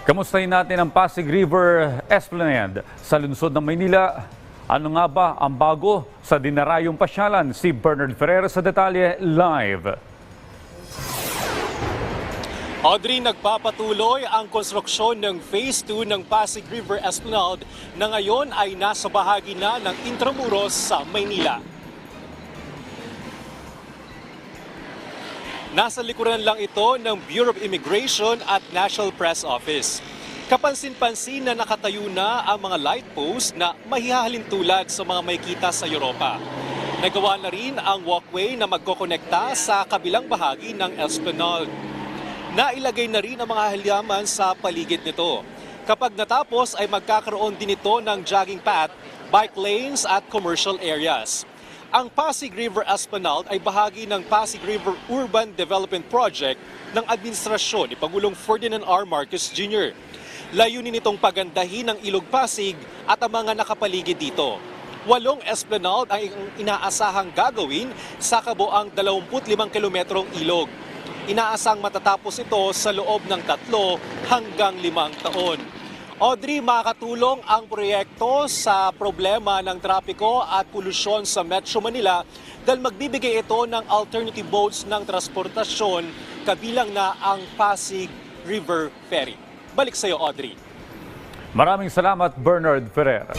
Kamustahin natin ang Pasig River Esplanade sa lungsod ng Maynila. Ano nga ba ang bago sa dinarayong pasyalan? Si Bernard Ferrer sa detalye live. Audrey, nagpapatuloy ang konstruksyon ng Phase 2 ng Pasig River Esplanade na ngayon ay nasa bahagi na ng Intramuros sa Maynila. Nasa likuran lang ito ng Bureau of Immigration at National Press Office. Kapansin-pansin na nakatayo na ang mga light post na mahihahalin tulad sa mga may kita sa Europa. Nagawa na rin ang walkway na magkokonekta sa kabilang bahagi ng Esplanade. Nailagay na rin ang mga halaman sa paligid nito. Kapag natapos ay magkakaroon din ito ng jogging path, bike lanes at commercial areas. Ang Pasig River Esplanade ay bahagi ng Pasig River Urban Development Project ng administrasyon ni Pangulong Ferdinand R. Marcos Jr. Layunin nitong pagandahin ang Ilog Pasig at ang mga nakapaligid dito. 8 esplanade ang inaasahang gagawin sa kabuang 25 kilometrong ilog. Inaasang matatapos ito sa loob ng 3 hanggang 5 taon. Audrey, makakatulong ang proyekto sa problema ng trapiko at polusyon sa Metro Manila dahil magbibigay ito ng alternative modes ng transportasyon kabilang na ang Pasig River Ferry. Balik sa iyo, Audrey. Maraming salamat, Bernard Ferrer.